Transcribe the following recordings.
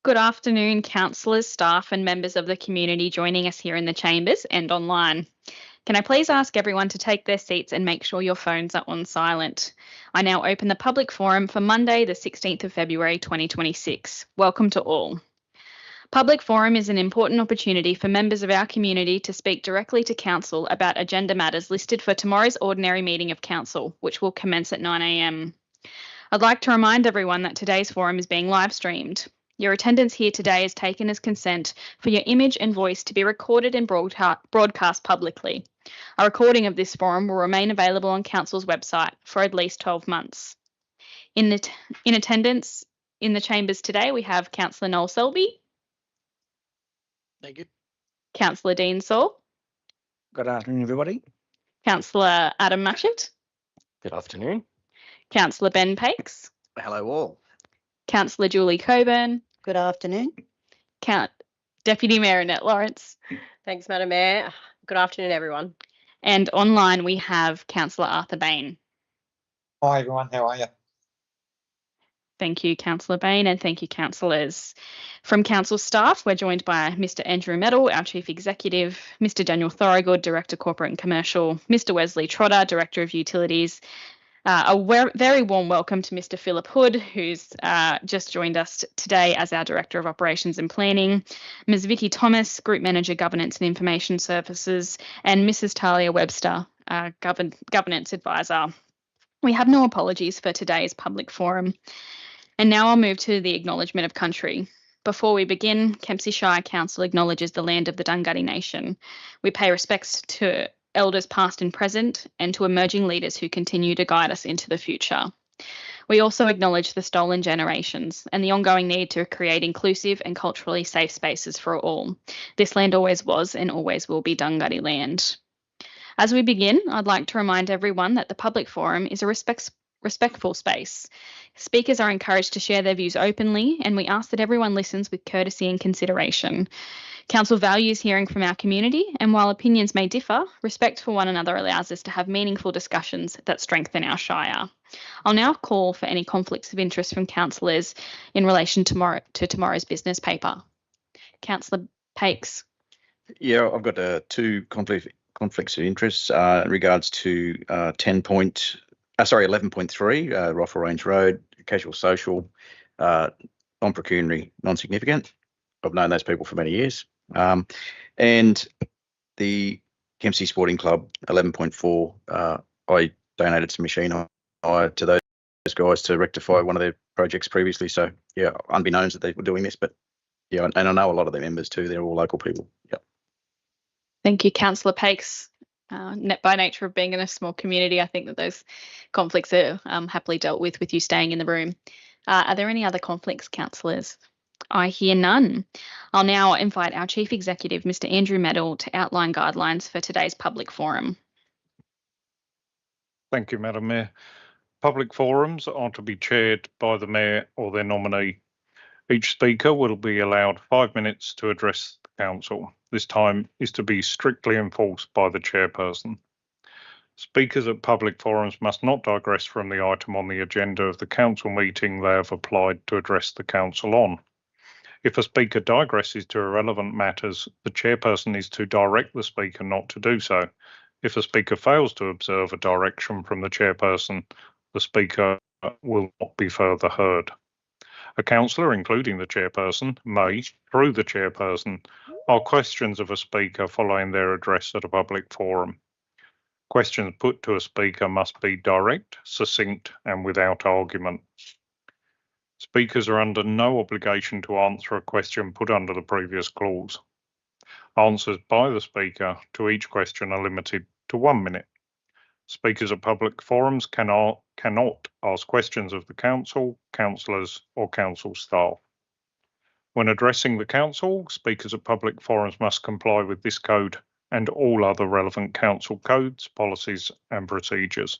Good afternoon, councillors, staff, and members of the community joining us here in the chambers and online. Can I please ask everyone to take their seats and make sure your phones are on silent? I now open the public forum for Monday, the 16th of February 2026. Welcome to all. Public forum is an important opportunity for members of our community to speak directly to Council about agenda matters listed for tomorrow's ordinary meeting of Council, which will commence at 9 a.m. I'd like to remind everyone that today's forum is being live streamed. Your attendance here today is taken as consent for your image and voice to be recorded and broadcast publicly. A recording of this forum will remain available on Council's website for at least 12 months. In attendance in the chambers today, we have Councillor Noel Selby. Thank you. Councillor Dean Saul. Good afternoon, everybody. Councillor Adam Matchett. Good afternoon. Councillor Ben Pakes. Hello all. Councillor Julie Coburn. Good afternoon. Deputy Mayor Annette Lawrence. Thanks, Madam Mayor. Good afternoon, everyone. And online we have Councillor Arthur Bain. Hi, everyone. How are you? Thank you, Councillor Bain, and thank you, councillors. From council staff, we're joined by Mr. Andrew Medall, our Chief Executive, Mr. Daniel Thorogood, Director Corporate and Commercial, Mr. Wesley Trotter, Director of Utilities. Very warm welcome to Mr. Philip Hood, who's just joined us today as our Director of Operations and Planning, Ms. Vicky Thomas, Group Manager, Governance and Information Services, and Mrs. Talia Webster, Governance Advisor. We have no apologies for today's public forum. And now I'll move to the acknowledgement of country. Before we begin, Kempsey Shire Council acknowledges the land of the Dunghutti Nation. We pay respects to elders past and present, and to emerging leaders who continue to guide us into the future. We also acknowledge the stolen generations and the ongoing need to create inclusive and culturally safe spaces for all. This land always was and always will be Dunghutti land. As we begin, I'd like to remind everyone that the public forum is a respectful space. Speakers are encouraged to share their views openly, and we ask that everyone listens with courtesy and consideration. Council values hearing from our community, and while opinions may differ, respect for one another allows us to have meaningful discussions that strengthen our Shire. I'll now call for any conflicts of interest from councillors in relation to tomorrow's business paper. Councillor Pakes. Yeah, I've got two conflicts of interest in regards to 11.3, Roffle Range Road, casual social, non-pecuniary, non-significant. I've known those people for many years. And the Kempsey Sporting Club, 11.4, I donated some machine hire to those guys to rectify one of their projects previously. So, yeah, unbeknownst that they were doing this, but yeah, and I know a lot of their members too. They're all local people. Yeah. Thank you, Councillor Pakes. By nature of being in a small community, I think that those conflicts are happily dealt with you staying in the room. Are there any other conflicts, councillors? I hear none. I'll now invite our Chief Executive, Mr. Andrew Medall, to outline guidelines for today's public forum. Thank you, Madam Mayor. Public forums are to be chaired by the Mayor or their nominee. Each speaker will be allowed 5 minutes to address the Council. This time is to be strictly enforced by the chairperson. Speakers at public forums must not digress from the item on the agenda of the Council meeting they have applied to address the Council on. If a speaker digresses to irrelevant matters, the chairperson is to direct the speaker not to do so. If a speaker fails to observe a direction from the chairperson, the speaker will not be further heard. A councillor, including the chairperson, may, through the chairperson, ask questions of a speaker following their address at a public forum. Questions put to a speaker must be direct, succinct, and without argument. Speakers are under no obligation to answer a question put under the previous clause. Answers by the speaker to each question are limited to 1 minute. Speakers at public forums cannot ask questions of the council, councillors, or council staff. When addressing the council, speakers at public forums must comply with this code and all other relevant council codes, policies, and procedures.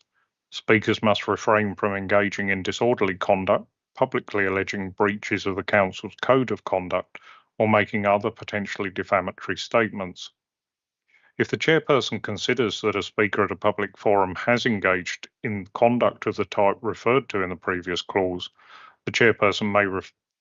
Speakers must refrain from engaging in disorderly conduct, publicly alleging breaches of the council's code of conduct, or making other potentially defamatory statements. If the chairperson considers that a speaker at a public forum has engaged in conduct of the type referred to in the previous clause, the chairperson may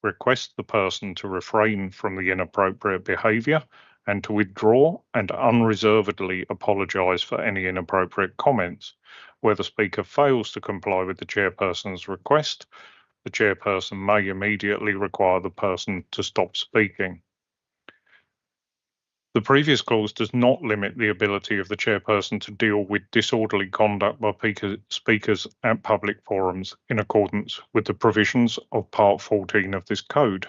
request the person to refrain from the inappropriate behaviour and to withdraw and unreservedly apologise for any inappropriate comments. Where the speaker fails to comply with the chairperson's request, the chairperson may immediately require the person to stop speaking. The previous clause does not limit the ability of the chairperson to deal with disorderly conduct by speakers at public forums in accordance with the provisions of Part 14 of this code.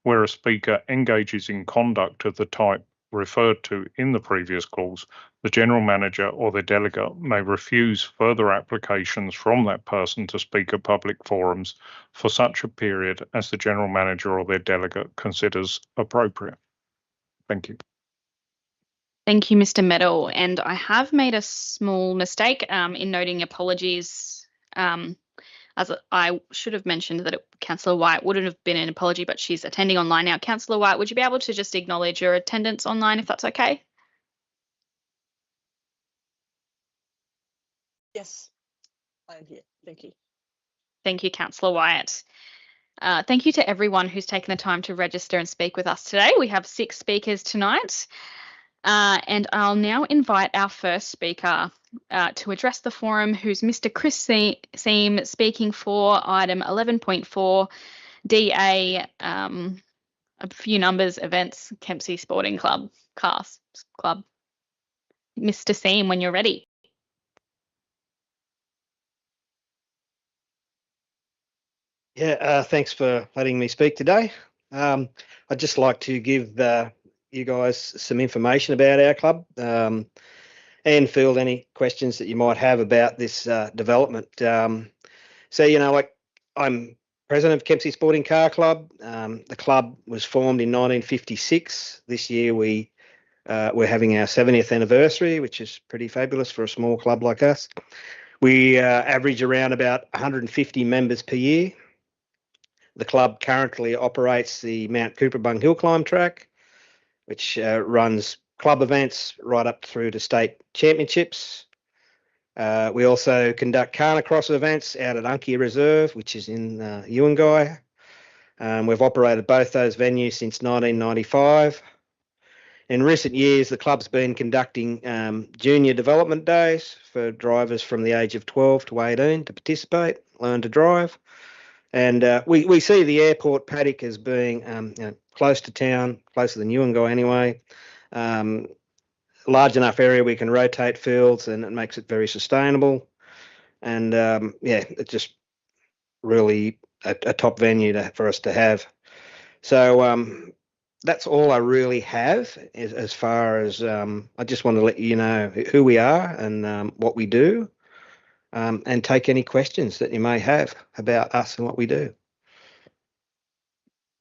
Where a speaker engages in conduct of the type referred to in the previous clause, the General Manager or their delegate may refuse further applications from that person to speak at public forums for such a period as the General Manager or their delegate considers appropriate. Thank you. Thank you, Mr. Medal. And I have made a small mistake in noting apologies. As I should have mentioned that Councillor White wouldn't have been an apology, but she's attending online now. Councillor White, would you be able to just acknowledge your attendance online if that's okay? Yes, I'm here. Thank you. Thank you, Councillor Wyatt. Thank you to everyone who's taken the time to register and speak with us today. We have 6 speakers tonight. And I'll now invite our first speaker to address the forum, who's Mr. Chris Seam, speaking for item 11.4 DA, a few numbers, events, Kempsey Sporting Club, Cast Club. Mr. Seam, when you're ready. Yeah, thanks for letting me speak today. I'd just like to give you guys some information about our club and field any questions that you might have about this development. So, like I'm president of Kempsey Sporting Car Club. The club was formed in 1956. This year we're having our 70th anniversary, which is pretty fabulous for a small club like us. We average around about 150 members per year. The club currently operates the Mount Cooperbung Hill Climb Track, which runs club events right up through to state championships. We also conduct carnicross events out at Unkia Reserve, which is in Uingai. We've operated both those venues since 1995. In recent years, the club's been conducting junior development days for drivers from the age of 12 to 18 to participate, learn to drive. And we see the airport paddock as being close to town, closer than Uingai anyway. Large enough area we can rotate fields, and it makes it very sustainable. And it's just really a top venue for us to have. So that's all I really have as far as I just want to let you know who we are and what we do, and take any questions that you may have about us and what we do.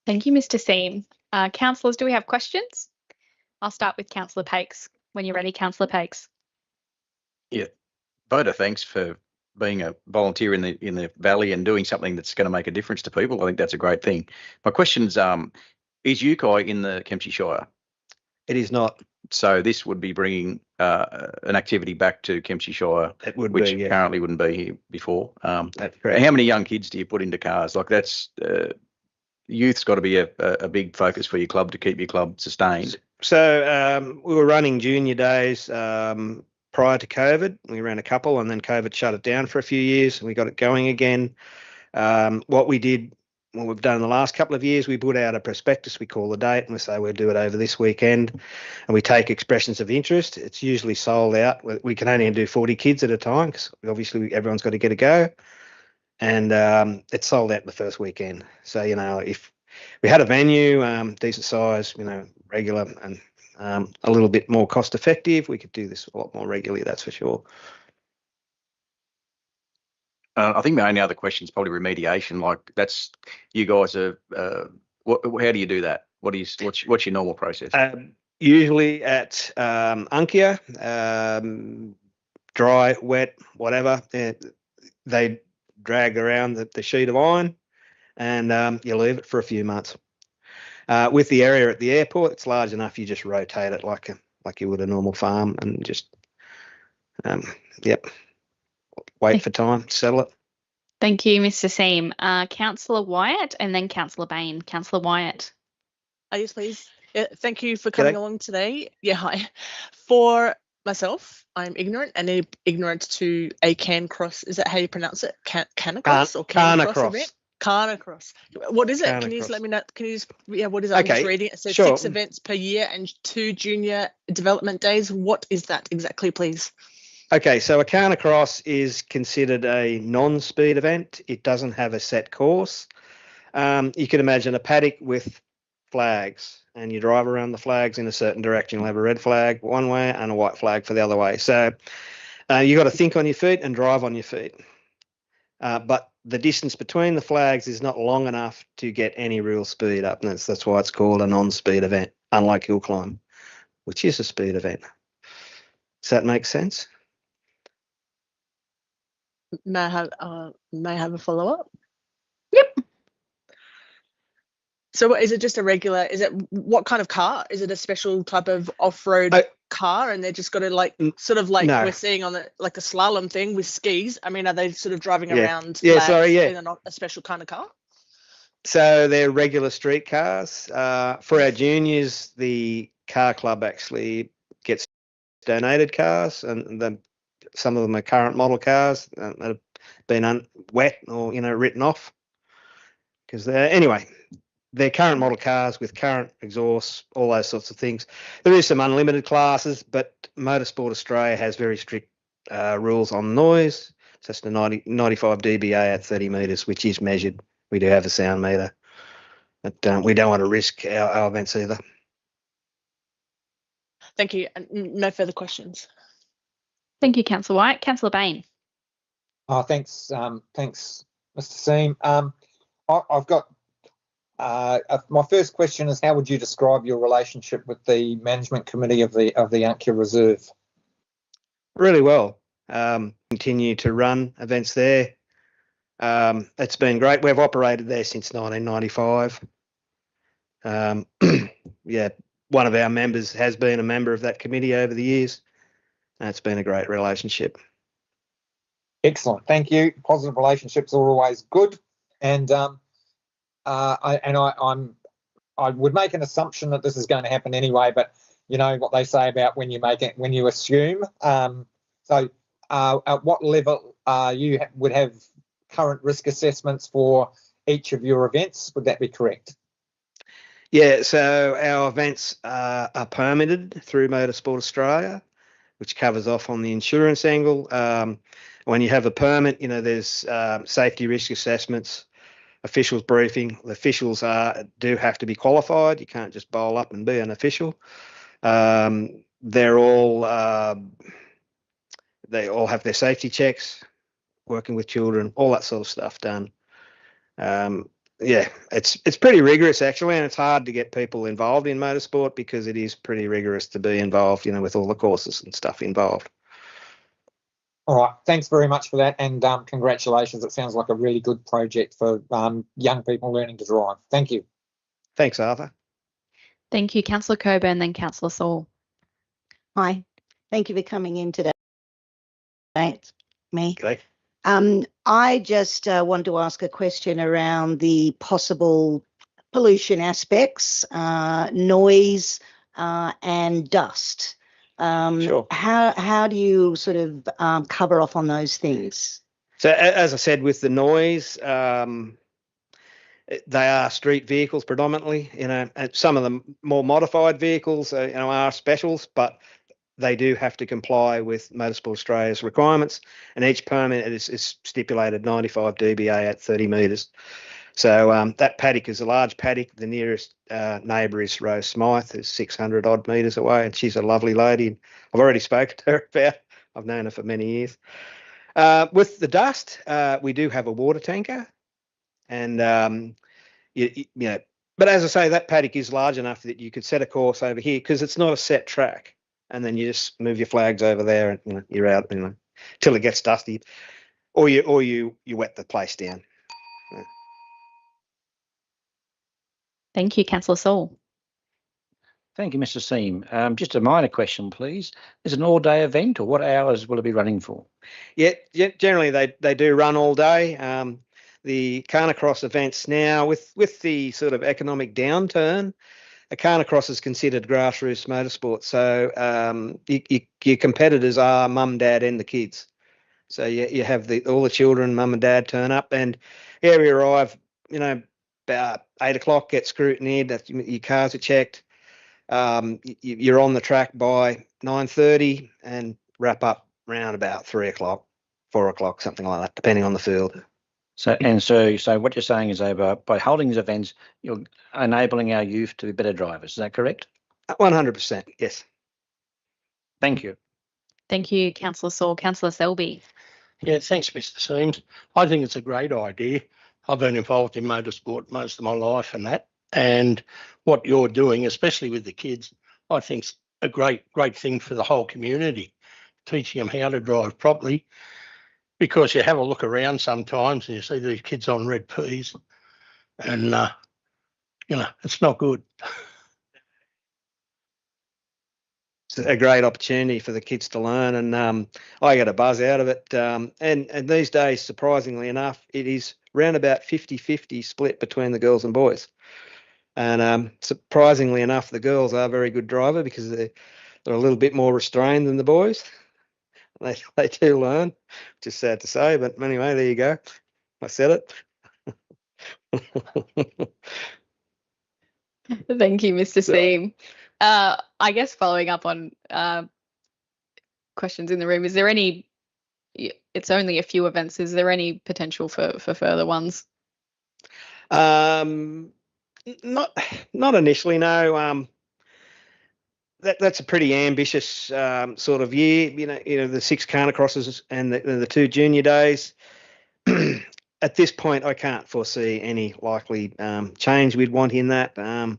Thank you, Mr. Seam. Councillors, do we have questions? I'll start with Councillor Pakes. When you're ready, Councillor Pakes. Yeah, Voda, thanks for being a volunteer in the valley and doing something that's going to make a difference to people. I think that's a great thing. My question is Ukai in the Kempsey Shire? It is not. So this would be bringing an activity back to Kempsey Shire, It would which be, yeah. currently wouldn't be here before. That's correct. How many young kids do you put into cars? Like that's youth's got to be a big focus for your club to keep your club sustained. So we were running junior days prior to COVID. We ran a couple, and then COVID shut it down for a few years, and we got it going again. What we've done in the last couple of years, we put out a prospectus. We call the date, and we say we'll do it over this weekend, and we take expressions of interest. It's usually sold out. We can only do 40 kids at a time because obviously everyone's got to get a go, and it's sold out the first weekend. So if we had a venue, decent size, regular and a little bit more cost effective, we could do this a lot more regularly, that's for sure. I think my only other question is probably remediation. Like that's you guys are. How do you do that? What's your normal process? Usually at Unkia, dry, wet, whatever. They drag around the sheet of iron, and you leave it for a few months. With the area at the airport, it's large enough. You just rotate it like you would a normal farm, and just wait for time to settle it. Thank you, Mr. Seam. Councillor Wyatt and then Councillor Bain. Councillor Wyatt. Yes, please. Yeah, thank you for coming G'day. along today. Yeah, hi. For myself, I'm ignorant and ignorant to a Canicross. Is that how you pronounce it? Canicross or Canicross event? Canicross. What is it? Can you just let me know? Can you just, yeah, what is it? I'm just Okay, reading it. It says sure. 6 events per year and 2 junior development days. What is that exactly, please? Okay, so a Carnicross is considered a non-speed event. It doesn't have a set course. You can imagine a paddock with flags, and you drive around the flags in a certain direction. You'll have a red flag one way and a white flag for the other way. So you got to think on your feet and drive on your feet. But the distance between the flags is not long enough to get any real speed up. And that's why it's called a non-speed event, unlike hill climb, which is a speed event. Does that make sense? May I have a follow-up? Yep. So what, is it just a regular, is it, what kind of car? Is it a special type of off-road car and they're just got to like, sort of like No. we're seeing on the, like a slalom thing with skis? I mean, are they sort of driving Yeah. around Yeah, flags sorry, yeah. in a special kind of car? So they're regular street cars. For our juniors, the car club actually gets donated cars, and some of them are current model cars that have been wet or written off. Because they're current model cars with current exhausts, all those sorts of things. There is some unlimited classes, but Motorsport Australia has very strict rules on noise. So it's the 95 dBA at 30 metres, which is measured. We do have a sound meter, but we don't want to risk our events either. Thank you. No further questions. Thank you, Councillor Wyatt. Councillor Bain. Thanks, Mr. Seam. I've got my first question is, how would you describe your relationship with the management committee of the Ankia Reserve? Really well. Continue to run events there. It's been great. We've operated there since 1995. Yeah, one of our members has been a member of that committee over the years, and it's been a great relationship. Excellent, thank you. Positive relationships are always good, and I would make an assumption that this is going to happen anyway, but you know what they say about when you assume. So at what level you would have current risk assessments for each of your events? Would that be correct? Yeah, so our events are permitted through Motorsport Australia, which covers off on the insurance angle. When you have a permit, there's safety risk assessments, officials briefing. The officials do have to be qualified. You can't just bowl up and be an official. They all have their safety checks, working with children, all that sort of stuff done. Yeah, it's pretty rigorous actually, and it's hard to get people involved in motorsport because it is pretty rigorous to be involved, with all the courses and stuff involved. All right, thanks very much for that, and congratulations. It sounds like a really good project for young people learning to drive. Thank you. Thanks, Arthur. Thank you, Councillor Coburn, then Councillor Saul. Hi, thank you for coming in today. Thanks, me. Okay. I just wanted to ask a question around the possible pollution aspects, noise, and dust. Sure. How do you sort of cover off on those things? So as I said, with the noise, they are street vehicles predominantly. And some of the more modified vehicles, are specials, but they do have to comply with Motorsport Australia's requirements, and each permit is stipulated 95 dBA at 30 metres. So that paddock is a large paddock. The nearest neighbour is Rose Smythe, who's 600 odd metres away, and she's a lovely lady. I've already spoken to her about. I've known her for many years. With the dust, we do have a water tanker, and but as I say, that paddock is large enough that you could set a course over here because it's not a set track. And then you just move your flags over there, and you're out, till it gets dusty, or you wet the place down. Thank you, Councillor Saul. Thank you, Mr. Seam. Just a minor question, please. Is it an all-day event, or what hours will it be running for? Yeah, generally they do run all day. The Carnacross events now, with the sort of economic downturn, a Carnacross is considered grassroots motorsport. So your competitors are mum, dad, and the kids. So you have all the children, mum and dad turn up, and we arrive, about 8 o'clock, get scrutineered, your cars are checked. You're on the track by 9:30 and wrap up around about 3 o'clock, 4 o'clock, something like that, depending on the field. So what you're saying is by holding these events, you're enabling our youth to be better drivers. Is that correct? 100%, yes. Thank you. Thank you, Councillor Saul. Councillor Selby. Yeah, thanks, Mr. Seams. I think it's a great idea. I've been involved in motorsport most of my life and that. And what you're doing, especially with the kids, I think's a great thing for the whole community, teaching them how to drive properly. Because you have a look around sometimes and you see these kids on red peas, and it's not good. It's a great opportunity for the kids to learn, and I get a buzz out of it. And these days, surprisingly enough, it is round about 50-50 split between the girls and boys. And surprisingly enough, the girls are very good driver because they're a little bit more restrained than the boys. They do learn, which is sad to say, but anyway, there you go. I said it. Thank you, Mr. Seam. I guess following up on questions in the room, is there any? It's only a few events. Is there any potential for further ones? Not initially, no. That's a pretty ambitious sort of year. The 6 Carnacrosses and the 2 junior days. At this point, I can't foresee any likely change we'd want in that. And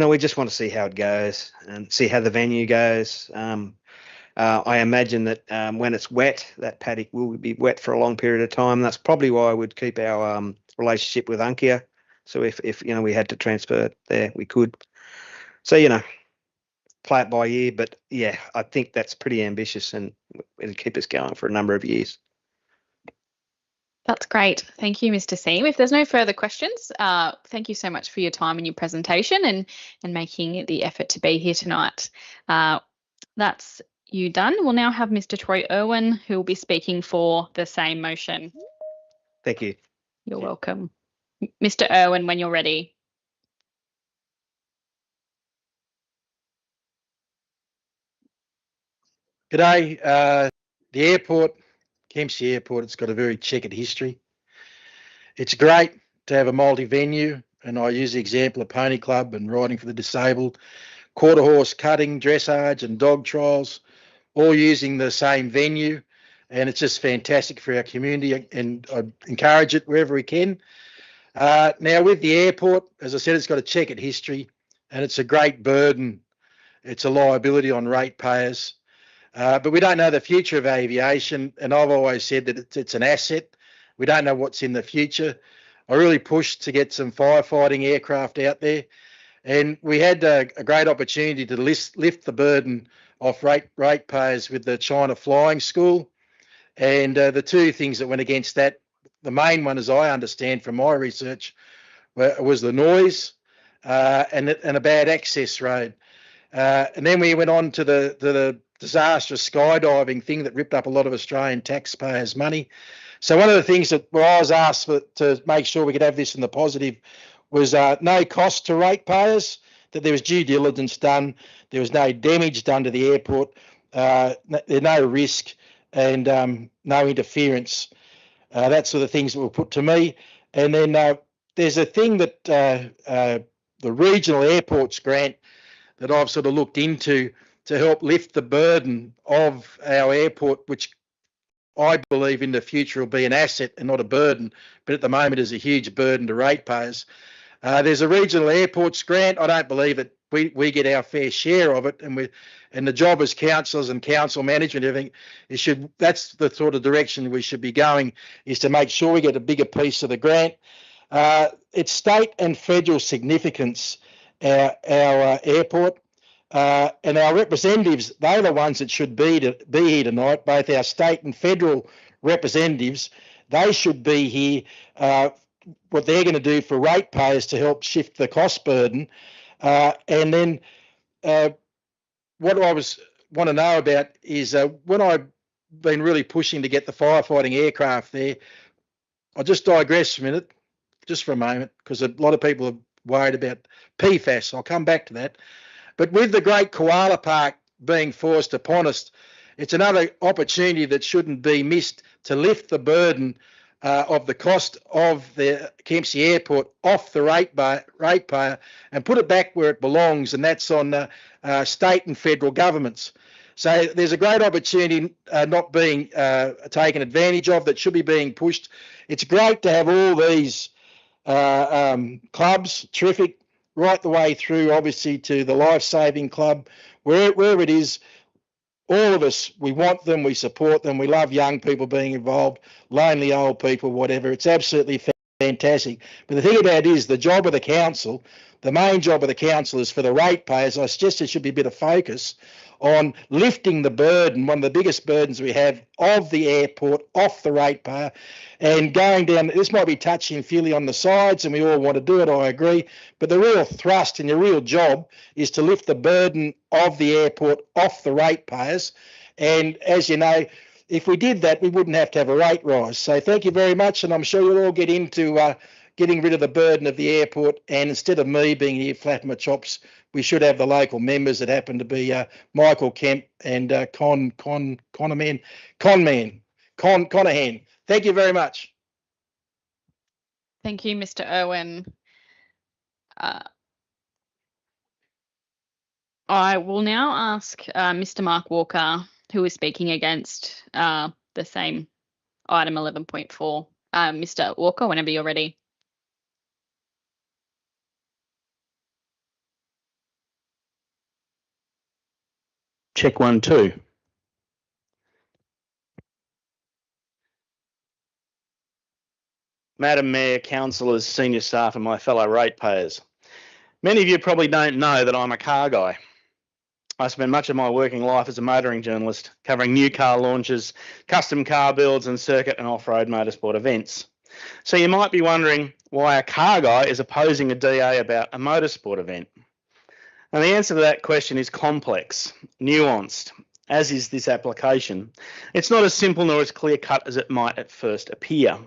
we just want to see how it goes and see how the venue goes. I imagine that when it's wet, that paddock will be wet for a long period of time. That's probably why we'd keep our relationship with Unkia. So if we had to transfer there, we could. So play it by ear, but yeah, I think that's pretty ambitious and it'll keep us going for a number of years. That's great. Thank you, Mr. Seam. If there's no further questions, thank you so much for your time and your presentation and making the effort to be here tonight. That's you done. We'll now have Mr. Troy Irwin, who will be speaking for the same motion. Thank you. You're welcome. Mr. Irwin, when you're ready. G'day. The airport, Kempsey Airport, it's got a very checkered history. It's great to have a multi-venue, and I use the example of Pony Club and riding for the disabled, quarter horse cutting, dressage and dog trials, all using the same venue, and it's just fantastic for our community, and I encourage it wherever we can. Now with the airport, as I said, it's got a checkered history, and it's a great burden. It's a liability on ratepayers. But we don't know the future of aviation, and I've always said that it's an asset. We don't know what's in the future. I really pushed to get some firefighting aircraft out there, and we had a great opportunity to lift the burden off ratepayers with the China Flying School. And the two things that went against that, the main one, as I understand from my research, was the noise and a bad access road. And then we went on to the disastrous skydiving thing that ripped up a lot of Australian taxpayers' money. So one of the things where I was asked to make sure we could have this in the positive was no cost to ratepayers, that there was due diligence done, there was no damage done to the airport, there's no risk, and no interference. That sort of things that were put to me. And then there's a thing that the regional airports grant that I've sort of looked into to help lift the burden of our airport, which I believe in the future will be an asset and not a burden, but at the moment is a huge burden to ratepayers. There's a regional airports grant. I don't believe that we get our fair share of it, and the job as councillors and council management, I think that's the sort of direction we should be going, is to make sure we get a bigger piece of the grant. It's state and federal significance, our airport. And our representatives, they're the ones that should be here tonight, both our state and federal representatives. They should be here, what they're going to do for ratepayers to help shift the cost burden. And then what I want to know about is when I've been really pushing to get the firefighting aircraft there, I'll just digress a minute, just for a moment, because a lot of people are worried about PFAS. I'll come back to that. But with the Great Koala Park being forced upon us, it's another opportunity that shouldn't be missed to lift the burden of the cost of the Kempsey Airport off the ratepayer and put it back where it belongs, and that's on state and federal governments. So there's a great opportunity not being taken advantage of that should be being pushed. It's great to have all these clubs, terrific, right the way through, obviously, to the Life Saving Club, wherever it is. All of us, we want them, we support them, we love young people being involved, lonely old people, whatever. It's absolutely fantastic. But the thing about it is the job of the council, the main job of the council is for the ratepayers. I suggest there should be a bit of focus on lifting the burden, one of the biggest burdens we have of the airport off the ratepayer, and going down. This might be touchy and feely on the sides, and we all want to do it, I agree, but the real thrust and your real job is to lift the burden of the airport off the ratepayers. And as you know, if we did that, we wouldn't have to have a rate rise. So thank you very much, and I'm sure you'll all get into getting rid of the burden of the airport. And instead of me being here flapping my chops, we should have the local members that happen to be Michael Kemp and Conahan. Thank you very much. Thank you, Mr. Irwin. I will now ask Mr. Mark Walker, who is speaking against the same item 11.4. Mr. Walker, whenever you're ready. Check 1, 2. Madam Mayor, councillors, senior staff and my fellow ratepayers. Many of you probably don't know that I'm a car guy. I spent much of my working life as a motoring journalist, covering new car launches, custom car builds and circuit and off-road motorsport events. So you might be wondering why a car guy is opposing a DA about a motorsport event. And the answer to that question is complex, nuanced, as is this application. It's not as simple nor as clear-cut as it might at first appear.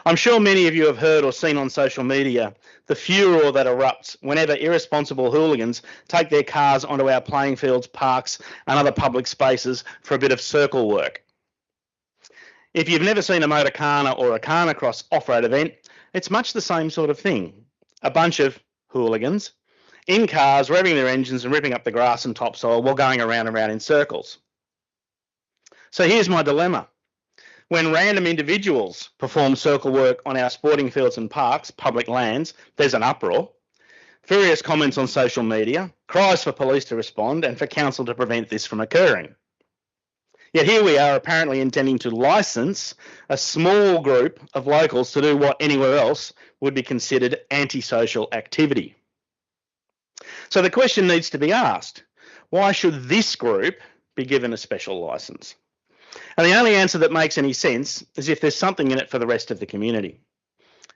I'm sure many of you have heard or seen on social media the furor that erupts whenever irresponsible hooligans take their cars onto our playing fields, parks and other public spaces for a bit of circle work. If you've never seen a Motorcana or a Carnacross off-road event, it's much the same sort of thing. A bunch of hooligans in cars revving their engines and ripping up the grass and topsoil while going around and around in circles. So here's my dilemma. When random individuals perform circle work on our sporting fields and parks, public lands, there's an uproar, various comments on social media, cries for police to respond and for council to prevent this from occurring. Yet here we are apparently intending to licence a small group of locals to do what anywhere else would be considered antisocial activity. So the question needs to be asked, why should this group be given a special licence? And the only answer that makes any sense is if there's something in it for the rest of the community.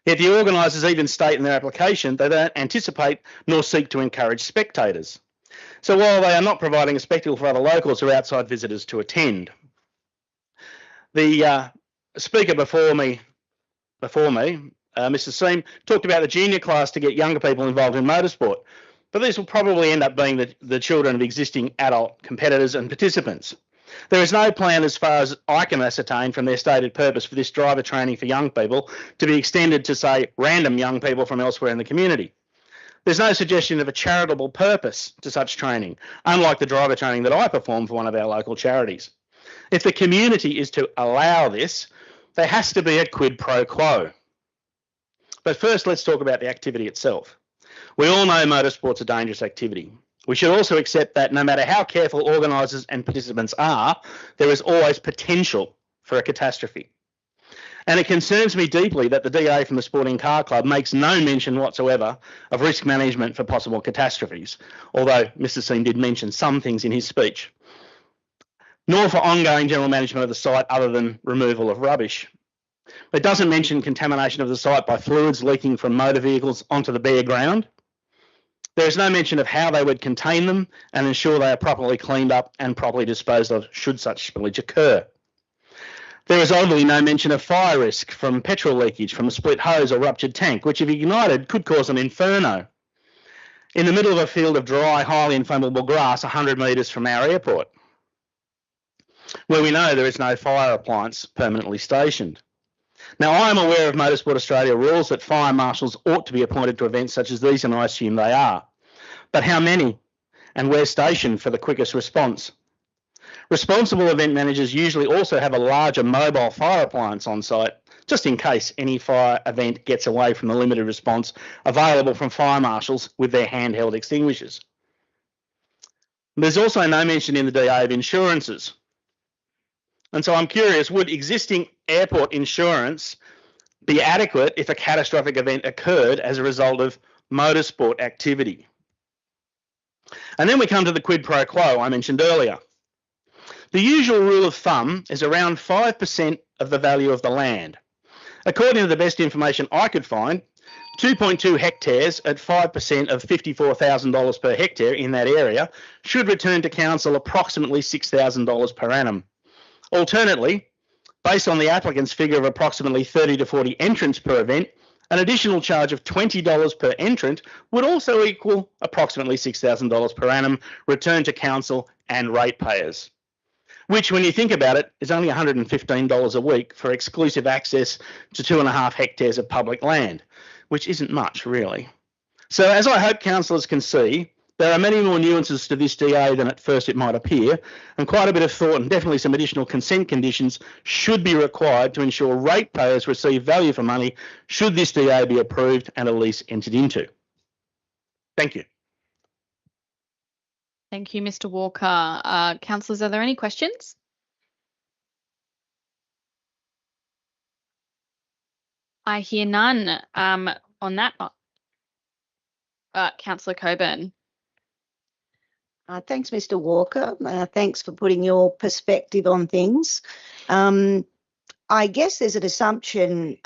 Yet the organisers even state in their application they don't anticipate nor seek to encourage spectators. So while they are not providing a spectacle for other locals or outside visitors to attend, the speaker before me, Mr. Seam, talked about the junior class to get younger people involved in motorsport, but these will probably end up being the children of existing adult competitors and participants. There is no plan, as far as I can ascertain from their stated purpose, for this driver training for young people to be extended to, say, random young people from elsewhere in the community. There's no suggestion of a charitable purpose to such training, unlike the driver training that I perform for one of our local charities. If the community is to allow this, there has to be a quid pro quo. But first, let's talk about the activity itself. We all know motorsport's a dangerous activity. We should also accept that no matter how careful organisers and participants are, there is always potential for a catastrophe. And it concerns me deeply that the DA from the Sporting Car Club makes no mention whatsoever of risk management for possible catastrophes, although Mr. Seen did mention some things in his speech, nor for ongoing general management of the site other than removal of rubbish. It doesn't mention contamination of the site by fluids leaking from motor vehicles onto the bare ground. There is no mention of how they would contain them and ensure they are properly cleaned up and properly disposed of should such spillage occur. There is oddly no mention of fire risk from petrol leakage from a split hose or ruptured tank, which if ignited could cause an inferno in the middle of a field of dry, highly inflammable grass 100 metres from our airport, where we know there is no fire appliance permanently stationed. Now, I am aware of Motorsport Australia rules that fire marshals ought to be appointed to events such as these, and I assume they are. But how many? And where stationed for the quickest response? Responsible event managers usually also have a larger mobile fire appliance on site, just in case any fire event gets away from the limited response available from fire marshals with their handheld extinguishers. There's also no mention in the DA of insurances. And so I'm curious, would existing airport insurance be adequate if a catastrophic event occurred as a result of motorsport activity? And then we come to the quid pro quo I mentioned earlier. The usual rule of thumb is around 5% of the value of the land. According to the best information I could find, 2.2 hectares at 5% of $54,000 per hectare in that area should return to council approximately $6,000 per annum. Alternately, based on the applicant's figure of approximately 30 to 40 entrants per event, an additional charge of $20 per entrant would also equal approximately $6,000 per annum returned to council and ratepayers, which, when you think about it, is only $115 a week for exclusive access to 2.5 hectares of public land, which isn't much, really. So, as I hope councillors can see, there are many more nuances to this DA than at first it might appear, and quite a bit of thought and definitely some additional consent conditions should be required to ensure ratepayers receive value for money should this DA be approved and a lease entered into. Thank you. Thank you, Mr. Walker. Councillors, are there any questions? I hear none. On that, Councillor Coburn. Thanks, Mr. Walker. Thanks for putting your perspective on things. I guess there's an assumption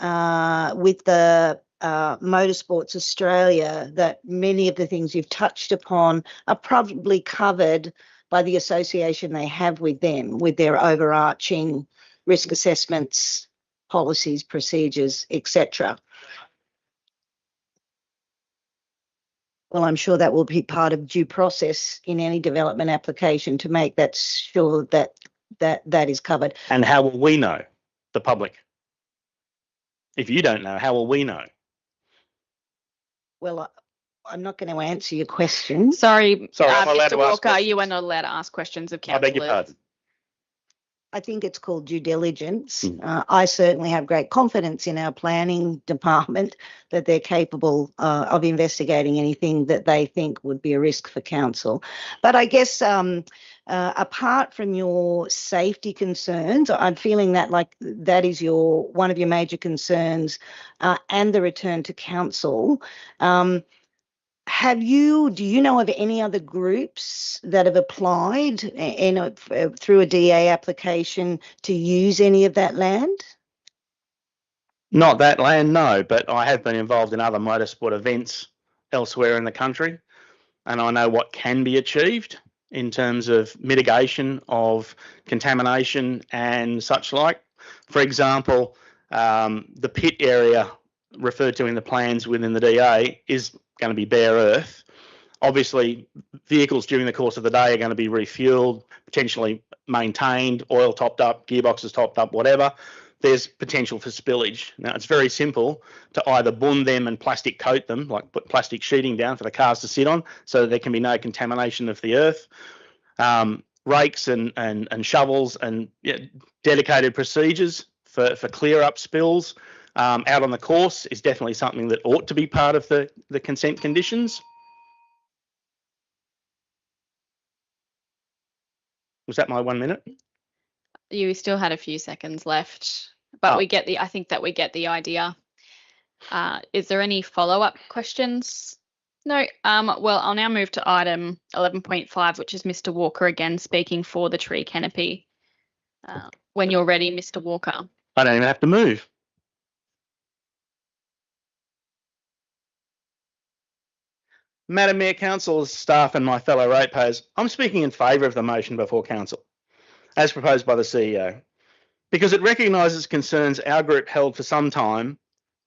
with the Motorsports Australia that many of the things you've touched upon are probably covered by the association they have with them, with their overarching risk assessments, policies, procedures, etc. Well, I'm sure that will be part of due process in any development application to make that sure that that is covered. And how will we know, the public? If you don't know, how will we know? Well, I'm not going to answer your question. Sorry, I'm allowed Mr. to ask Walker, you are not allowed to ask questions of I councillors. beg your pardon. I think it's called due diligence. I certainly have great confidence in our planning department that they're capable of investigating anything that they think would be a risk for council. But I guess apart from your safety concerns, I'm feeling that like that is one of your major concerns, and the return to council. Do you know of any other groups that have applied through a DA application to use any of that land? Not that land, no, but I have been involved in other motorsport events elsewhere in the country, and I know what can be achieved in terms of mitigation of contamination and such like. For example, the pit area referred to in the plans within the DA is going to be bare earth. Obviously, vehicles during the course of the day are going to be refueled, potentially maintained, oil topped up, gearboxes topped up, whatever. There's potential for spillage. Now, it's very simple to either bund them and plastic coat them, like put plastic sheeting down for the cars to sit on so that there can be no contamination of the earth. Rakes and shovels and dedicated procedures for clear up spills out on the course is definitely something that ought to be part of the consent conditions. Was that my 1 minute? You still had a few seconds left. but I think that we get the idea. Is there any follow-up questions? No. Well, I'll now move to item 11.5, which is Mr. Walker again speaking for the tree canopy. When you're ready, Mr. Walker. I don't even have to move. Madam Mayor, councillors, staff and my fellow ratepayers, I'm speaking in favour of the motion before council, as proposed by the CEO, because it recognises concerns our group held for some time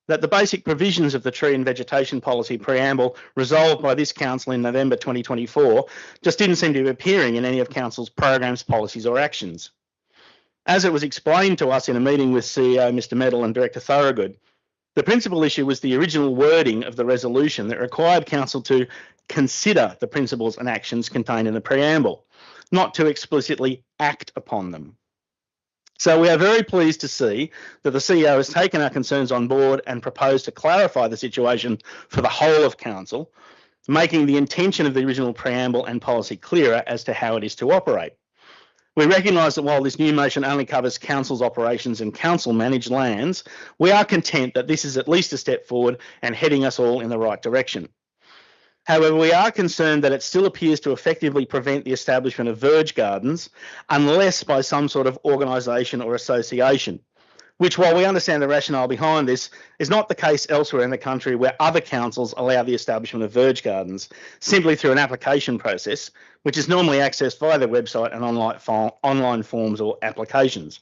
that the basic provisions of the Tree and Vegetation Policy Preamble resolved by this council in November 2024 just didn't seem to be appearing in any of council's programs, policies or actions. As it was explained to us in a meeting with CEO Mr. Medal and Director Thorogood, the principal issue was the original wording of the resolution that required council to consider the principles and actions contained in the preamble, not to explicitly act upon them. So we are very pleased to see that the CEO has taken our concerns on board and proposed to clarify the situation for the whole of council, making the intention of the original preamble and policy clearer as to how it is to operate. We recognise that while this new motion only covers council's operations and council-managed lands, we are content that this is at least a step forward and heading us all in the right direction. However, we are concerned that it still appears to effectively prevent the establishment of verge gardens unless by some sort of organisation or association, which, while we understand the rationale behind this, is not the case elsewhere in the country where other councils allow the establishment of verge gardens simply through an application process, which is normally accessed via their website and online forms or applications.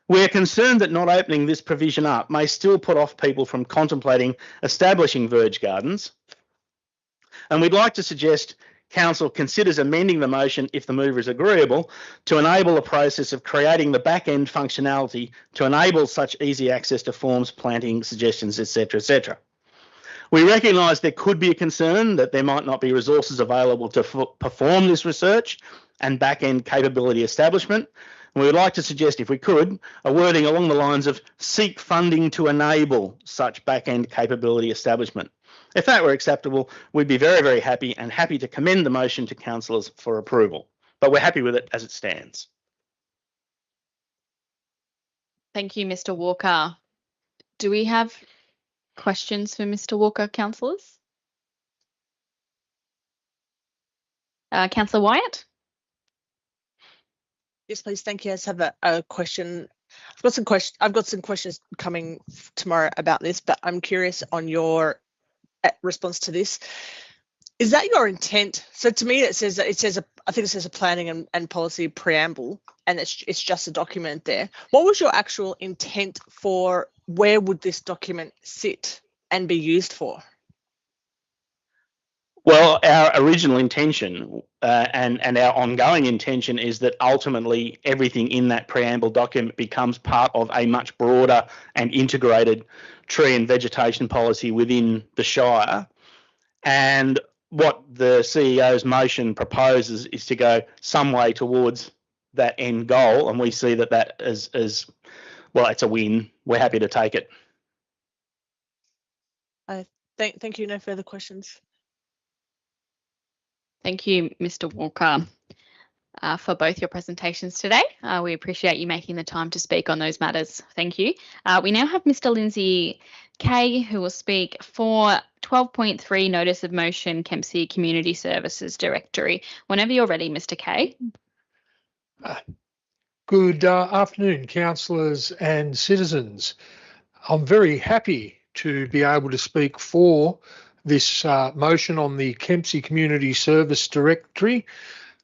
We are concerned that not opening this provision up may still put off people from contemplating establishing verge gardens, and we'd like to suggest council considers amending the motion, if the mover is agreeable, to enable the process of creating the back-end functionality to enable such easy access to forms, planting suggestions, etc., etc. We recognise there could be a concern that there might not be resources available to perform this research and back-end capability establishment. And we would like to suggest, if we could, a wording along the lines of seek funding to enable such back-end capability establishment. If that were acceptable, we'd be very, very happy and happy to commend the motion to councillors for approval. But we're happy with it as it stands. Thank you, Mr. Walker. Do we have questions for Mr. Walker, councillors? Councillor Wyatt? Yes, please. Thank you. I just have a question. I've got some questions coming tomorrow about this, but I'm curious on your response to this. Is that your intent? So to me, I think it says a planning and policy preamble, and it's just a document there. What was your actual intent for where would this document sit and be used for? Well, our original intention and our ongoing intention is that ultimately everything in that preamble document becomes part of a much broader and integrated tree and vegetation policy within the Shire. And what the CEO's motion proposes is to go some way towards that end goal. And we see that as well, it's a win. We're happy to take it. Thank you. No further questions. Thank you, Mr. Walker, for both your presentations today. We appreciate you making the time to speak on those matters. Thank you. We now have Mr. Lindsay Kay, who will speak for 12.3 Notice of Motion Kempsey Community Services Directory. Whenever you're ready, Mr. Kay. Good afternoon, councillors and citizens. I'm very happy to be able to speak for this motion on the Kempsey Community Service Directory.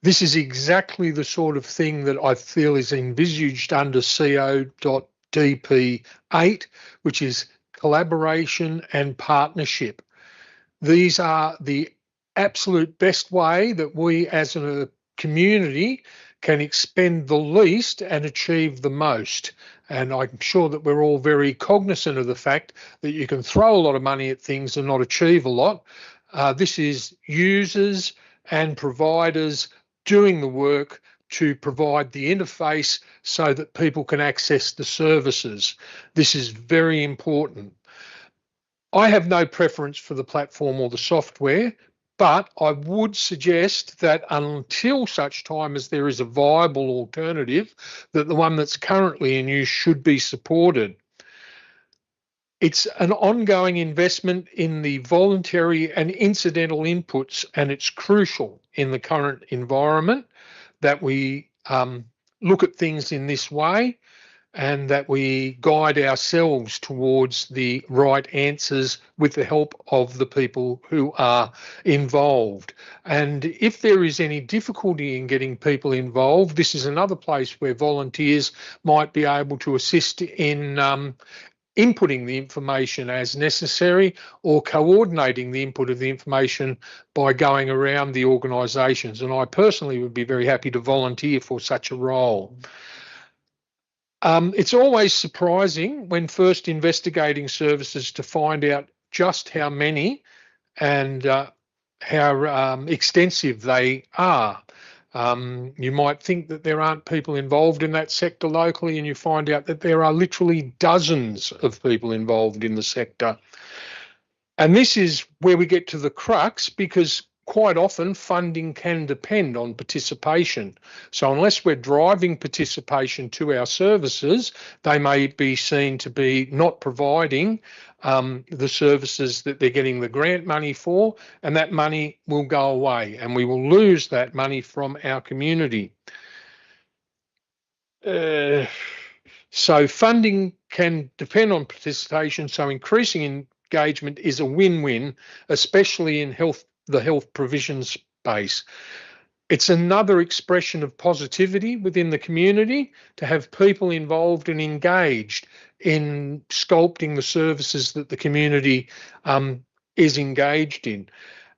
This is exactly the sort of thing that I feel is envisaged under CO.DP8, which is collaboration and partnership. These are the absolute best way that we as a community can expend the least and achieve the most. And I'm sure that we're all very cognizant of the fact that you can throw a lot of money at things and not achieve a lot. This is users and providers doing the work to provide the interface so that people can access the services. This is very important. I have no preference for the platform or the software, But I would suggest that until such time as there is a viable alternative, that the one that's currently in use should be supported. It's an ongoing investment in the voluntary and incidental inputs, and it's crucial in the current environment that we look at things in this way and that we guide ourselves towards the right answers with the help of the people who are involved. And if there is any difficulty in getting people involved, this is another place where volunteers might be able to assist in inputting the information as necessary, or coordinating the input of the information by going around the organisations. And I personally would be very happy to volunteer for such a role. It's always surprising when first investigating services to find out just how many and how extensive they are. You might think that there aren't people involved in that sector locally, and you find out that there are literally dozens of people involved in the sector. And this is where we get to the crux, because quite often funding can depend on participation. So unless we're driving participation to our services, they may be seen to be not providing the services that they're getting the grant money for, and that money will go away and we will lose that money from our community. So funding can depend on participation, so increasing engagement is a win-win, especially in the health provision space. It's another expression of positivity within the community to have people involved and engaged in sculpting the services that the community is engaged in.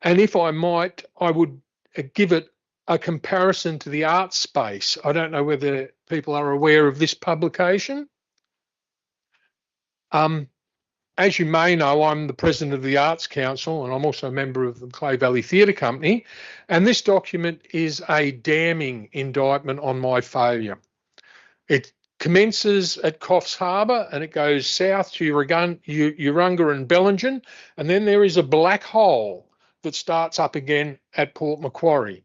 And if I might, I would give it a comparison to the arts space. I don't know whether people are aware of this publication. As you may know, I'm the president of the Arts Council, and I'm also a member of the Clay Valley Theatre Company. And this document is a damning indictment on my failure. It commences at Coffs Harbour and it goes south to Urunga and Bellingen, and then there is a black hole that starts up again at Port Macquarie.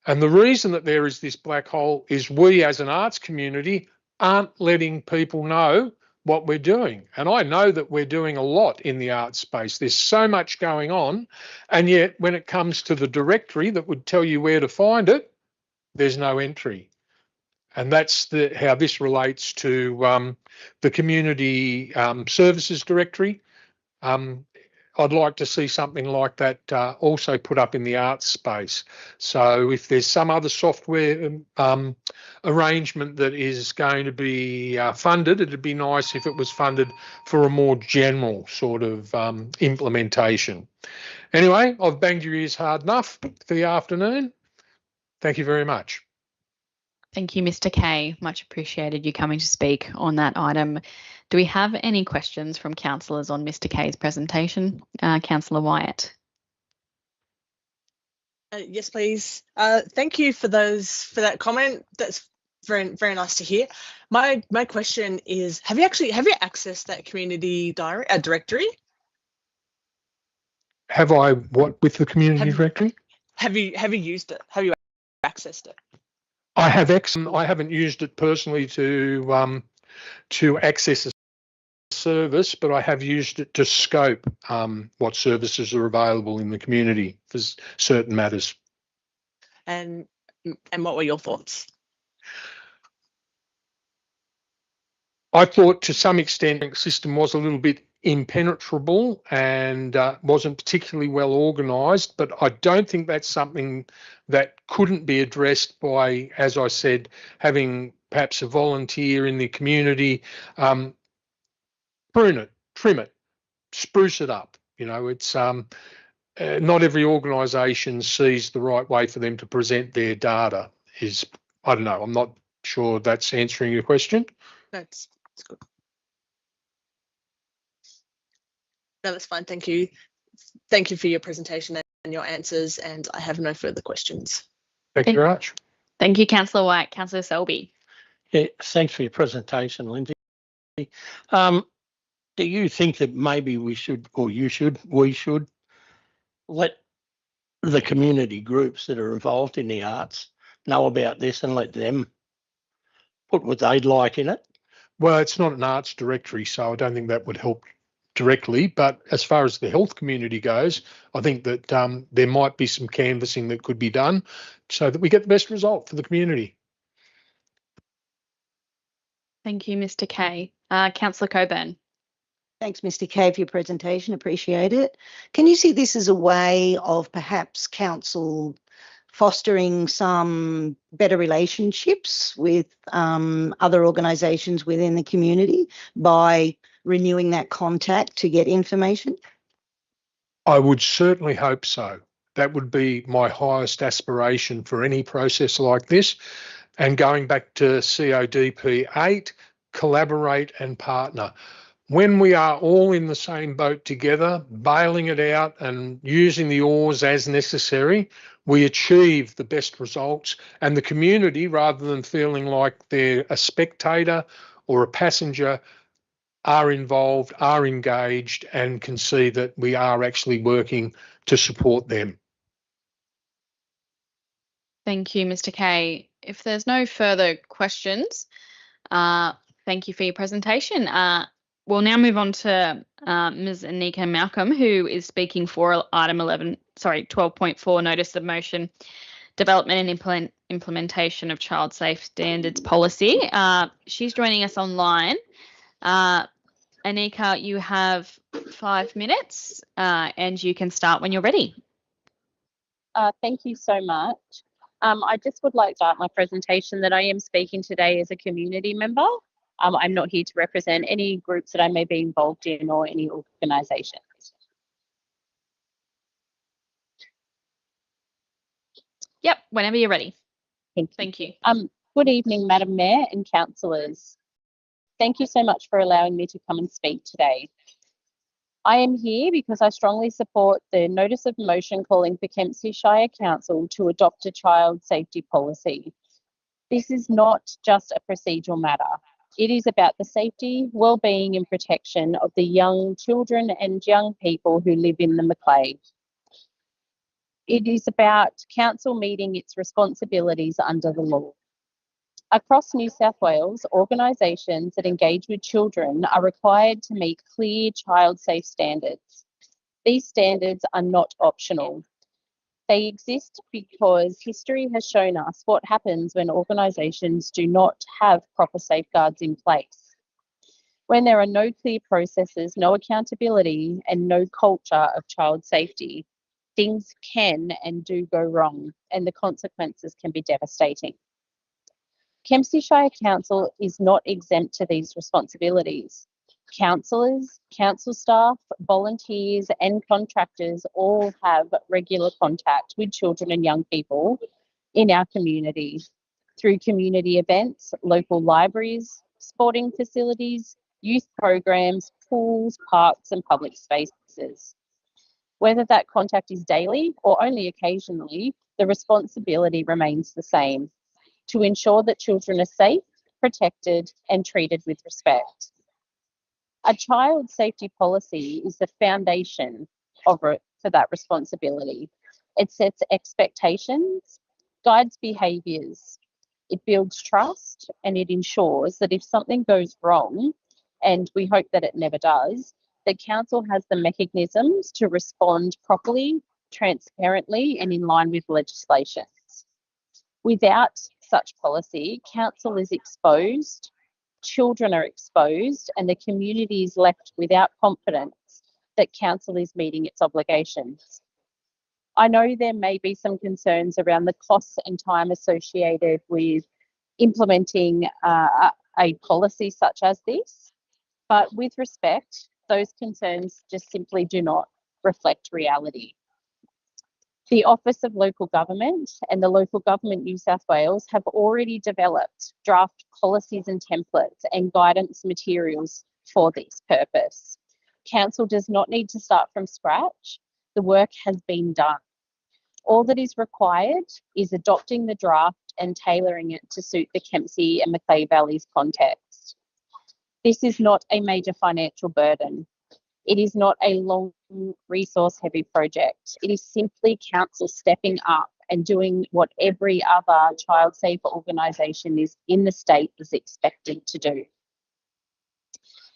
And the reason that there is this black hole is we as an arts community aren't letting people know what we're doing. And I know that we're doing a lot in the arts space. There's so much going on, and yet when it comes to the directory that would tell you where to find it, there's no entry. And that's how this relates to the community services directory. I'd like to see something like that also put up in the arts space. So if there's some other software arrangement that is going to be funded, it'd be nice if it was funded for a more general sort of implementation. Anyway, I've banged your ears hard enough for the afternoon. Thank you very much. Thank you, Mr. Kay. Much appreciated you coming to speak on that item. Do we have any questions from councillors on Mr. Kay's presentation? Councillor Wyatt. Yes, please. Thank you for that comment. That's very, very nice to hear. My question is, have you accessed that community directory? Have I what with the community directory? Have you used it? Have you accessed it? I have I haven't used it personally to access a service, but I have used it to scope what services are available in the community for certain matters. And what were your thoughts? I thought to some extent the system was a little bit impenetrable and wasn't particularly well organised, but I don't think that's something that couldn't be addressed by, as I said, having perhaps a volunteer in the community, prune it, trim it, spruce it up. You know, it's not every organisation sees the right way for them to present their data. I don't know, I'm not sure that's answering your question. That's good. No, that's fine. Thank you. Thank you for your presentation and your answers, and I have no further questions. Thank you very much. Thank you, Councillor White. Councillor Selby. Yeah, thanks for your presentation, Lindsay. Do you think that maybe we should let the community groups that are involved in the arts know about this and let them put what they'd like in it? Well, it's not an arts directory, so I don't think that would help directly. But as far as the health community goes, I think that there might be some canvassing that could be done so that we get the best result for the community. Thank you, Mr. Kay. Councillor Coburn. Thanks, Mr. Kay, for your presentation. Appreciate it. Can you see this as a way of perhaps council fostering some better relationships with other organisations within the community by renewing that contact to get information? I would certainly hope so. That would be my highest aspiration for any process like this. And going back to CODP 8, collaborate and partner. When we are all in the same boat together, bailing it out and using the oars as necessary, we achieve the best results, and the community, rather than feeling like they're a spectator or a passenger, are involved, are engaged, and can see that we are actually working to support them. Thank you, Mr. Kay. If there's no further questions, thank you for your presentation. We'll now move on to Ms. Anika Malcolm, who is speaking for item 12.4, notice of motion, development and implementation of child safe standards policy. She's joining us online. Anika, you have 5 minutes and you can start when you're ready. Thank you so much. I just would like to start my presentation that I am speaking today as a community member. I'm not here to represent any groups that I may be involved in or any organisations. Yep, whenever you're ready. Thank you. Good evening, Madam Mayor and councillors. Thank you so much for allowing me to come and speak today. I am here because I strongly support the notice of motion calling for Kempsey Shire Council to adopt a child safety policy. This is not just a procedural matter. It is about the safety, well-being and protection of the young children and young people who live in the Macleay. It is about council meeting its responsibilities under the law. Across New South Wales, organisations that engage with children are required to meet clear child safe standards. These standards are not optional. They exist because history has shown us what happens when organisations do not have proper safeguards in place. When there are no clear processes, no accountability and no culture of child safety, things can and do go wrong and the consequences can be devastating. Kempsey Shire Council is not exempt to these responsibilities. Councillors, council staff, volunteers and contractors all have regular contact with children and young people in our community through community events, local libraries, sporting facilities, youth programs, pools, parks and public spaces. Whether that contact is daily or only occasionally, the responsibility remains the same: to ensure that children are safe, protected and treated with respect. A child safety policy is the foundation for that responsibility. It sets expectations, guides behaviours, it builds trust and it ensures that if something goes wrong, and we hope that it never does, the council has the mechanisms to respond properly, transparently and in line with legislation. Without such policy, council is exposed, children are exposed and the community is left without confidence that council is meeting its obligations. I know there may be some concerns around the costs and time associated with implementing a policy such as this, but with respect, those concerns just simply do not reflect reality. The Office of Local Government and the Local Government New South Wales have already developed draft policies and templates and guidance materials for this purpose. Council does not need to start from scratch. The work has been done. All that is required is adopting the draft and tailoring it to suit the Kempsey and Macleay Valleys context. This is not a major financial burden. It is not a long, resource-heavy project. It is simply council stepping up and doing what every other child safe organisation is in the state is expected to do.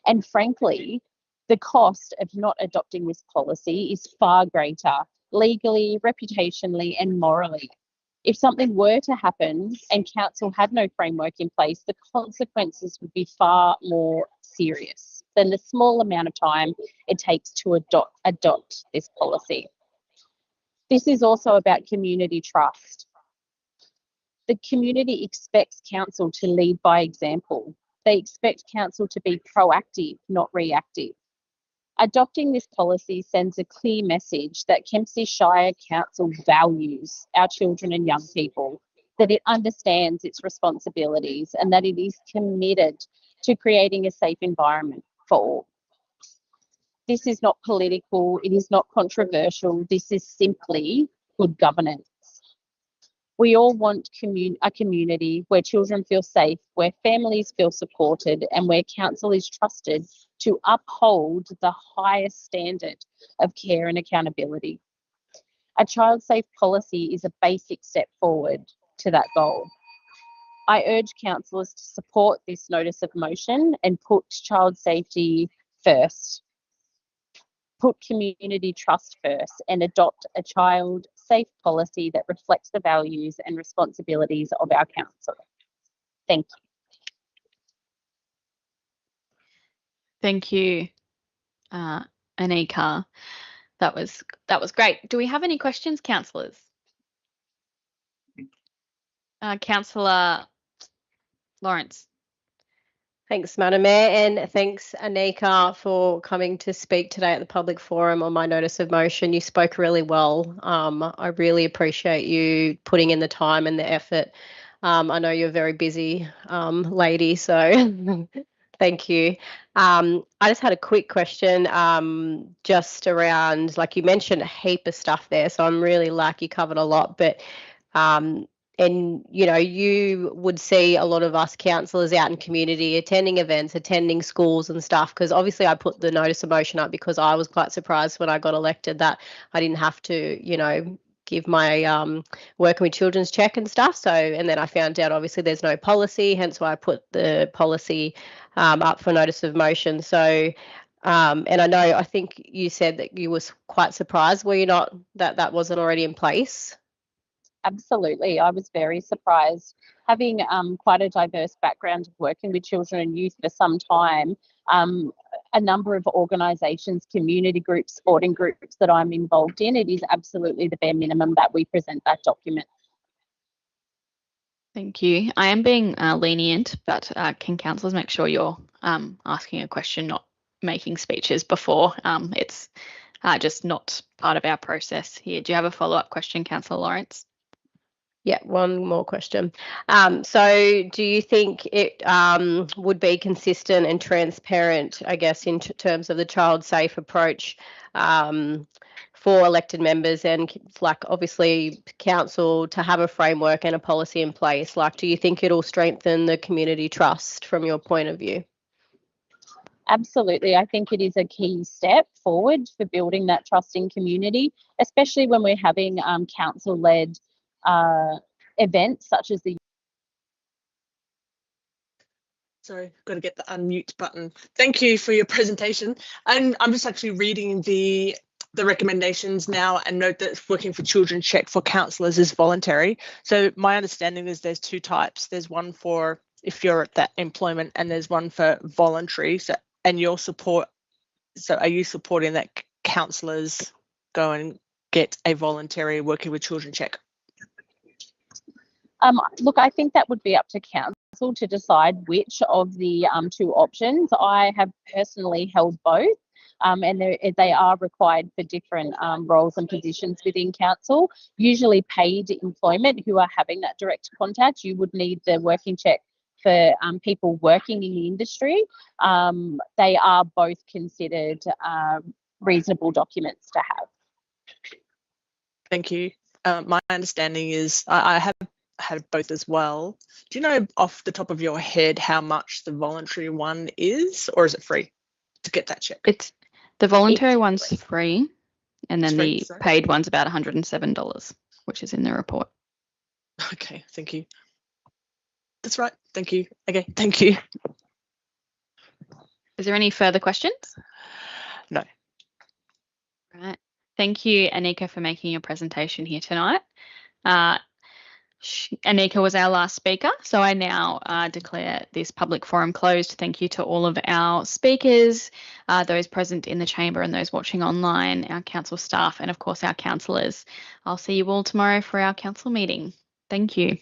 And frankly, the cost of not adopting this policy is far greater, legally, reputationally, and morally. If something were to happen and council had no framework in place, the consequences would be far more serious than the small amount of time it takes to adopt this policy. This is also about community trust. The community expects council to lead by example. They expect council to be proactive, not reactive. Adopting this policy sends a clear message that Kempsey Shire Council values our children and young people, that it understands its responsibilities, and that it is committed to creating a safe environment for all. This is not political, it is not controversial, this is simply good governance. We all want a community where children feel safe, where families feel supported, and where council is trusted to uphold the highest standard of care and accountability. A child safe policy is a basic step forward to that goal. I urge councillors to support this notice of motion and put child safety first. Put community trust first and adopt a child safe policy that reflects the values and responsibilities of our council. Thank you. Thank you, Anika. That was great. Do we have any questions, councillors? Councillor Lawrence. Thanks, Madam Mayor, and thanks, Anika, for coming to speak today at the public forum on my notice of motion. You spoke really well. I really appreciate you putting in the time and the effort. I know you're a very busy lady, so thank you. I just had a quick question just around, like you mentioned a heap of stuff there, so I'm really like you covered a lot, but and, you know, you would see a lot of us councillors out in community attending events, attending schools and stuff, because obviously I put the notice of motion up because I was quite surprised when I got elected that I didn't have to, you know, give my working with children's check and stuff. So, and then I found out obviously there's no policy, hence why I put the policy up for notice of motion. So, and I know, I think you said that you was quite surprised, were you not, that that wasn't already in place? Absolutely. I was very surprised. Having quite a diverse background of working with children and youth for some time, a number of organisations, community groups, sporting groups that I'm involved in, it is absolutely the bare minimum that we present that document. Thank you. I am being lenient, but can councillors make sure you're asking a question, not making speeches before? It's just not part of our process here. Do you have a follow-up question, Councillor Lawrence? Yeah, one more question. So do you think it would be consistent and transparent, I guess, in terms of the child safe approach for elected members and, like, obviously council to have a framework and a policy in place? Like, do you think it'll strengthen the community trust from your point of view? Absolutely. I think it is a key step forward for building that trust in community, especially when we're having council-led events such as the. Sorry, got to get the unmute button. Thank you for your presentation. And I'm just actually reading the recommendations now, and note that working for children's check for councillors is voluntary. So my understanding is there's two types. There's one for if you're at that employment, and there's one for voluntary. So, and your support. So are you supporting that councillors go and get a voluntary working with children check? Look, I think that would be up to council to decide which of the two options. I have personally held both, and they are required for different roles and positions within council. Usually paid employment who are having that direct contact, you would need the working check for people working in the industry. They are both considered reasonable documents to have. Thank you. My understanding is I have had both as well. Do you know off the top of your head how much the voluntary one is, or is it free to get that check? The voluntary one's free, and then It's free, the sorry. paid one's about $107, which is in the report. Okay, thank you. That's right. Thank you. Okay, thank you. Is there any further questions? No. Right. Thank you, Anika, for making your presentation here tonight. Anika was our last speaker, so I now declare this public forum closed. Thank you to all of our speakers, those present in the chamber and those watching online, our council staff, and of course our councillors. I'll see you all tomorrow for our council meeting. Thank you.